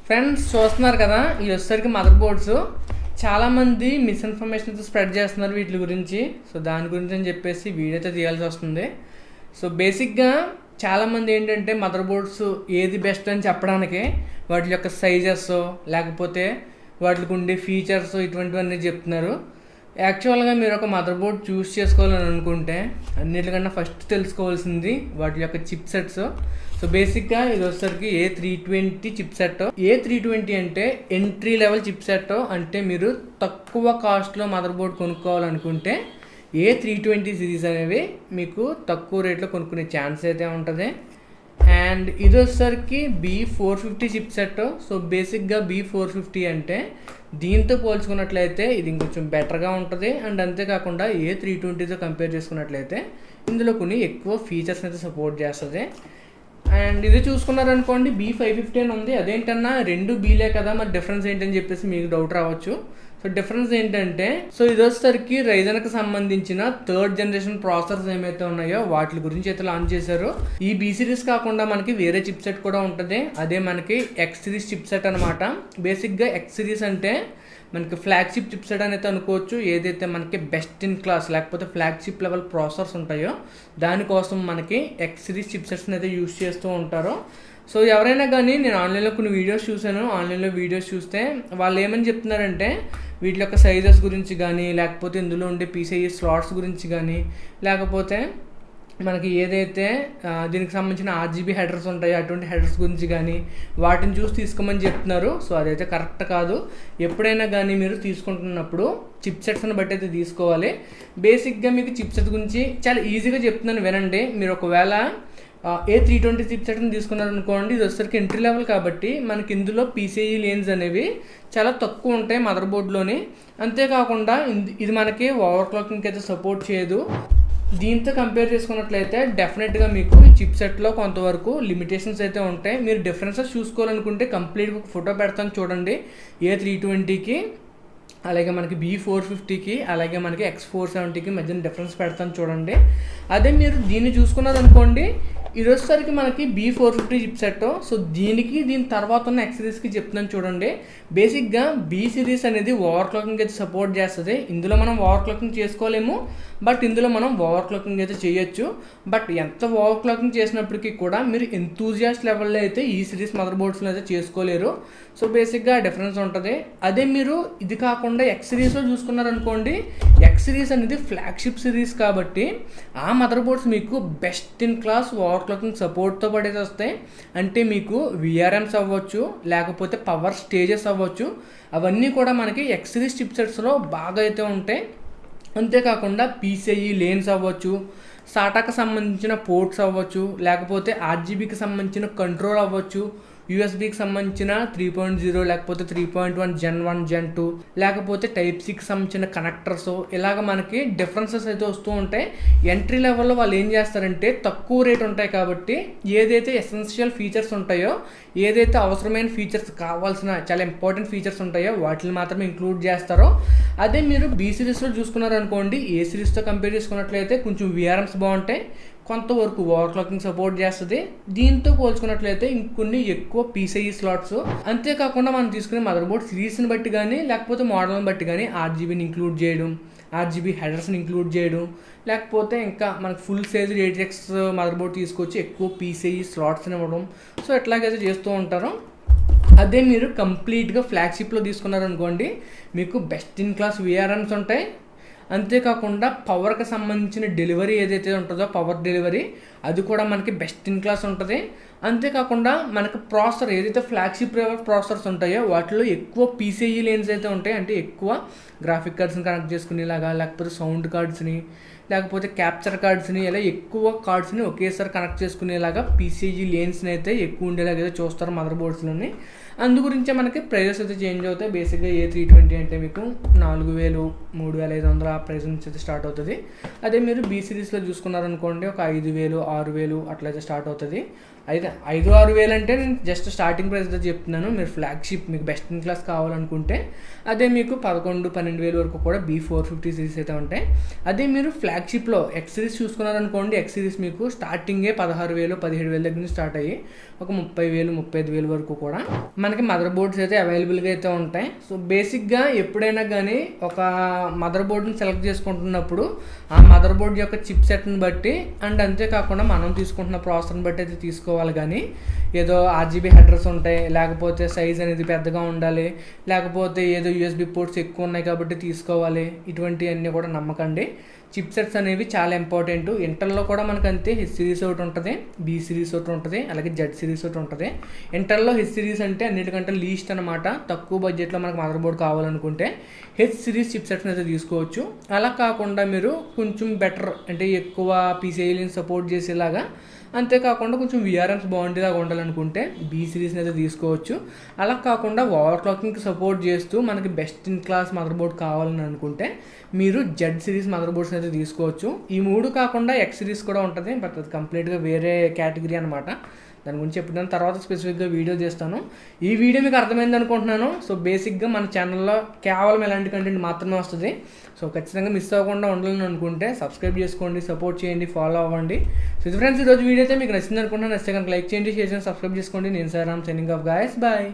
Friends చూస్తున్నారు కదా, ఇవి వచ్చేసరికి మదర్ బోర్డ్స్. చాలామంది మిస్ఇన్ఫర్మేషన్ స్ప్రెడ్ చేస్తున్నారు వీటి గురించి. సో దాని గురించి అని చెప్పేసి వీడియో అయితే తీయాల్సి వస్తుంది. సో బేసిక్గా చాలామంది ఏంటంటే మదర్ బోర్డ్స్ ఏది బెస్ట్ అని చెప్పడానికి వాటి యొక్క సైజెస్ లేకపోతే వాటికి ఉండే ఫీచర్స్ ఇటువంటివన్నీ చెప్తున్నారు. యాక్చువల్గా మీరు ఒక మదర్ బోర్డ్ చూస్ చేసుకోవాలని అనుకుంటే అన్నిటికన్నా ఫస్ట్ తెలుసుకోవాల్సింది వాటి యొక్క చిప్ సెట్స్. సో బేసిక్గా ఇది వచ్చేసరికి A320 చిప్ సెట్. A320 అంటే ఎంట్రీ లెవెల్ చిప్ సెట్. అంటే మీరు తక్కువ కాస్ట్లో మదర్ బోర్డ్ కొనుక్కోవాలనుకుంటే A320 సిరీస్ అనేవి మీకు తక్కువ రేట్లో కొనుక్కునే ఛాన్స్ అయితే ఉంటుంది. అండ్ ఇది వచ్చేసరికి B450 చిప్ సెట్. సో బేసిక్గా B450 అంటే దీంతో పోల్చుకున్నట్లయితే ఇది ఇంకొంచెం బెటర్గా ఉంటుంది. అండ్ అంతేకాకుండా A320తో కంపేర్ చేసుకున్నట్లయితే ఇందులో కొన్ని ఎక్కువ ఫీచర్స్ అయితే సపోర్ట్ చేస్తుంది. అండ్ ఇది చూసుకున్నారనుకోండి B550 అని ఉంది. అదేంటన్నా రెండు బీలే కదా, మరి డిఫరెన్స్ ఏంటని చెప్పేసి మీకు డౌట్ రావచ్చు. సో డిఫరెన్స్ ఏంటంటే ఇది వచ్చేసరికి రైజన్కి సంబంధించిన 3rd జనరేషన్ ప్రాసెసర్స్ ఏమైతే ఉన్నాయో వాటి గురించి అయితే లాంచ్ చేశారు. ఈ B సిరీస్ కాకుండా మనకి వేరే చిప్ సెట్ కూడా ఉంటుంది. అదే మనకి X సిరీస్ చిప్ సెట్ అనమాట. బేసిక్గా X సిరీస్ అంటే మనకి ఫ్లాగ్షిప్ చిప్ సెట్ అనేది అనుకోవచ్చు. ఏదైతే మనకి బెస్ట్ ఇన్ క్లాస్ లేకపోతే ఫ్లాగ్షిప్ లెవెల్ ప్రాసెసర్స్ ఉంటాయో దానికోసం మనకి X సిరీస్ చిప్ సెట్స్ని అయితే యూస్ చేస్తూ ఉంటారు. సో ఎవరైనా కానీ నేను ఆన్లైన్లో కొన్ని వీడియోస్ చూశాను. ఆన్లైన్లో వీడియోస్ చూస్తే వాళ్ళు ఏమని చెప్తున్నారంటే వీటి యొక్క సైజెస్ గురించి కానీ లేకపోతే ఇందులో ఉండే PCIe స్లాట్స్ గురించి కానీ లేకపోతే మనకి ఏదైతే దీనికి సంబంధించిన RGB హెడర్స్ ఉంటాయో అటువంటి హెడర్స్ గురించి కానీ వాటిని చూసి తీసుకోమని చెప్తున్నారు. సో అదైతే కరెక్ట్ కాదు. ఎప్పుడైనా కానీ మీరు తీసుకుంటున్నప్పుడు చిప్ సెట్స్ని బట్టి అయితే తీసుకోవాలి. బేసిక్గా మీకు చిప్ సెట్ గురించి చాలా ఈజీగా చెప్తున్నాను వినండి. మీరు ఒకవేళ A320 చిప్ సెట్ని తీసుకున్నారనుకోండి, ఇది వచ్చేసరికి ఎంట్రీ లెవెల్ కాబట్టి మనకి ఇందులో PCIe లేన్స్ అనేవి చాలా తక్కువ ఉంటాయి మదర్ బోర్డ్లోని. అంతేకాకుండా ఇది మనకి ఓవర్ క్లాకింగ్కి అయితే సపోర్ట్ చేయదు. దీంతో కంపేర్ చేసుకున్నట్లయితే డెఫినెట్గా మీకు ఈ చిప్ సెట్లో కొంతవరకు లిమిటేషన్స్ అయితే ఉంటాయి. మీరు డిఫరెన్సెస్ చూసుకోవాలనుకుంటే కంప్లీట్గా ఒక ఫోటో పెడతాను చూడండి. A320కి అలాగే మనకి B450కి అలాగే మనకి X470కి మధ్యన డిఫరెన్స్ పెడతాను చూడండి. అదే మీరు దీన్ని చూసుకున్నారనుకోండి, ఇది వచ్చేసరికి మనకి B450 చిప్ సెట్. సో దీని తర్వాత ఉన్న X సిరీస్కి చెప్తున్నాను చూడండి. బేసిక్గా B సిరీస్ అనేది ఓవర్ క్లాకింగ్ అయితే సపోర్ట్ చేస్తుంది. ఇందులో మనం ఓవర్ క్లాకింగ్ చేసుకోలేము, బట్ ఇందులో మనం ఓవర్ క్లాకింగ్ అయితే చేయొచ్చు. బట్ ఎంత ఓవర్ క్లాకింగ్ చేసినప్పటికీ కూడా మీరు ఎంతూజియాస్ట్ లెవెల్లో అయితే ఈ సిరీస్ మదర్ బోర్డ్స్లో అయితే చేసుకోలేరు. సో బేసిక్గా డిఫరెన్స్ ఉంటుంది. అదే మీరు ఇది కాకుండా X సిరీస్లో చూసుకున్నారనుకోండి, X సిరీస్ అనేది ఫ్లాగ్షిప్ సిరీస్ కాబట్టి ఆ మదర్ బోర్డ్స్ మీకు best in class over clocking సపోర్ట్తో పడేది వస్తాయి. అంటే మీకు VRMs అవ్వచ్చు లేకపోతే పవర్ స్టేజెస్ అవ్వచ్చు, అవన్నీ కూడా మనకి X సిరీస్ చిప్ సెట్స్లో బాగా అయితే ఉంటాయి. అంతేకాకుండా PCIe లేన్స్ అవ్వచ్చు, సాటాకి సంబంధించిన పోర్ట్స్ అవ్వచ్చు, లేకపోతే RGBకి సంబంధించిన కంట్రోల్ అవ్వచ్చు, USBకి సంబంధించిన 3.0 లేకపోతే 3.1 Gen 1 Gen 2 లేకపోతే Type-Cకి సంబంధించిన కనెక్టర్స్, ఇలాగ మనకి డిఫరెన్సెస్ అయితే వస్తూ ఉంటాయి. ఎంట్రీ లెవెల్లో వాళ్ళు ఏం చేస్తారంటే తక్కువ రేట్ ఉంటాయి కాబట్టి ఏదైతే ఎసెన్షియల్ ఫీచర్స్ ఉంటాయో, ఏదైతే అవసరమైన ఫీచర్స్ కావాల్సిన చాలా ఇంపార్టెంట్ ఫీచర్స్ ఉంటాయో వాటిని మాత్రమే ఇంక్లూడ్ చేస్తారో. అదే మీరు B సిరీస్లో చూసుకున్నారనుకోండి, A సిరీస్తో కంపేర్ చేసుకున్నట్లయితే కొంచెం VRMs బాగుంటాయి, కొంతవరకు ఓవర్ క్లాకింగ్ సపోర్ట్ చేస్తుంది. దీంతో పోల్చుకున్నట్లయితే ఇంకొన్ని ఎక్కువ PCIe స్లాట్స్. అంతేకాకుండా మనం తీసుకునే మదర్ బోర్డ్ సిరీస్ని బట్టి కానీ లేకపోతే మోడల్ని బట్టి కానీ RGBని ఇంక్లూడ్ చేయడం, RGB హెడర్స్ని ఇంక్లూడ్ చేయడం, లేకపోతే ఇంకా మనకు full size 8X mother board తీసుకొచ్చి ఎక్కువ PCIe స్లాట్స్ని ఇవ్వడం. సో ఎట్లాగైతే చేస్తూ ఉంటారు. అదే మీరు కంప్లీట్గా ఫ్లాగ్షిప్లో తీసుకున్నారనుకోండి, మీకు బెస్ట్ ఇన్ క్లాస్ VRMs ఉంటాయి. అంతేకాకుండా పవర్కి సంబంధించిన డెలివరీ ఏదైతే ఉంటుందో పవర్ డెలివరీ అది కూడా మనకి బెస్ట్ ఇన్ క్లాస్ ఉంటుంది. అంతేకాకుండా మనకి ప్రాసెసర్ ఏదైతే ఫ్లాగ్షిప్ ప్రాసెసర్స్ ఉంటాయో వాటిలో ఎక్కువ PCIe లేన్స్ అయితే ఉంటాయి. అంటే ఎక్కువ గ్రాఫిక్ కార్డ్స్ని కనెక్ట్ చేసుకునేలాగా, లేకపోతే సౌండ్ కార్డ్స్ని, లేకపోతే క్యాప్చర్ కార్డ్స్ని, ఇలా ఎక్కువ కార్డ్స్ని ఒకేసారి కనెక్ట్ చేసుకునేలాగా PCIe లేన్స్ని అయితే ఎక్కువ ఉండేలాగా చూస్తారు మదర్ బోర్డ్స్లోని. అందు గురించే మనకి ప్రైజెస్ అయితే చేంజ్ అవుతాయి. బేసిక్గా A320 అంటే మీకు 4000 3500 ఆ ప్రైస్ నుంచి అయితే స్టార్ట్ అవుతుంది. అదే మీరు B సిరీస్లో చూసుకున్నారనుకోండి ఒక 5000 6000 అట్లయితే స్టార్ట్ అవుతుంది. అయితే 5-6 అంటే నేను జస్ట్ స్టార్టింగ్ ప్రైస్ అయితే చెప్తున్నాను. మీరు ఫ్లాగ్షిప్ మీకు బెస్ట్ ఇన్ క్లాస్ కావాలనుకుంటే అదే మీకు 11-12 వరకు కూడా B450 సిరీస్ అయితే ఉంటాయి. అదే మీరు ఫ్లాగ్షిప్లో X సిరీస్ చూసుకున్నారనుకోండి, X సిరీస్ మీకు స్టార్టింగే 16,000-17,000 దగ్గర నుంచి స్టార్ట్ అయ్యి ఒక 30,000-35,000 వరకు కూడా మనకి మదర్ బోర్డ్స్ అయితే అవైలబుల్గా అయితే ఉంటాయి. సో బేసిక్గా ఎప్పుడైనా కానీ ఒక మదర్ బోర్డ్ని సెలెక్ట్ చేసుకుంటున్నప్పుడు ఆ మదర్ బోర్డ్ యొక్క చిప్ సెట్ని బట్టి అండ్ అంతేకాకుండా మనం తీసుకుంటున్న ప్రాసెసర్ని బట్టి అయితే తీసుకోవాలి. కానీ ఏదో ఆర్జీబీ హెడర్స్ ఉంటాయి, లేకపోతే సైజ్ అనేది పెద్దగా ఉండాలి, లేకపోతే ఏదో యూఎస్బీ పోర్ట్స్ ఎక్కువ ఉన్నాయి కాబట్టి తీసుకోవాలి, ఇటువంటివన్నీ కూడా నమ్మకండి. చిప్ సెట్స్ అనేవి చాలా ఇంపార్టెంట్. ఇంటర్లో కూడా మనకు అంతే హెచ్ సిరీస్ ఒకటి ఉంటుంది, బి సిరీస్ ఒకటి ఉంటుంది, అలాగే జెడ్ సిరీస్ ఒకటి ఉంటుంది. ఇంటర్లో హెచ్ సిరీస్ అంటే అన్నిటికంటే లీస్ట్ అనమాట. తక్కువ బడ్జెట్లో మనకు మదర్ బోర్డ్ కావాలనుకుంటే హెచ్ సిరీస్ చిప్ సెట్స్ని అయితే తీసుకోవచ్చు. అలా కాకుండా మీరు కొంచెం బెటర్ అంటే ఎక్కువ పీసీఐని సపోర్ట్ చేసేలాగా, అంతేకాకుండా కొంచెం విఆర్ఎమ్స్ బాగుండేలాగా ఉండాలనుకుంటే బీ సిరీస్ని అయితే తీసుకోవచ్చు. అలా కాకుండా ఓవర్ క్లాకింగ్కి సపోర్ట్ చేస్తూ మనకి best in class mother board కావాలని అనుకుంటే మీరు జెడ్ సిరీస్ మదర్ బోర్డ్స్ని అయితే తీసుకోవచ్చు. ఈ 3 కాకుండా ఎక్స్ సిరీస్ కూడా ఉంటుంది, బట్ అది కంప్లీట్గా వేరే కేటగిరీ అనమాట. దాని గురించి చెప్పిన తర్వాత స్పెసిఫిక్గా వీడియో చేస్తాను. ఈ వీడియో మీకు అర్థమైంది అనుకుంటున్నాను. సో బేసిక్గా మన ఛానల్లో కేవలం ఎలాంటి కంటెంట్ మాత్రమే వస్తుంది. సో ఖచ్చితంగా మిస్ అవ్వకుండా ఉండాలని అనుకుంటే సబ్స్క్రైబ్ చేసుకోండి, సపోర్ట్ చేయండి, ఫాలో అవ్వండి. సో ఇది ఫ్రెండ్స్ ఈరోజు వీడియో అయితే మీకు నచ్చింది అనుకుంటున్నాను. నచ్చితే కనుక లైక్ చేయండి, షేర్ చేయండి, సబ్స్క్రైబ్ చేసుకోండి. నేను సారామ్ సైనింగ్ ఆఫ్ గాయస్, బాయ్.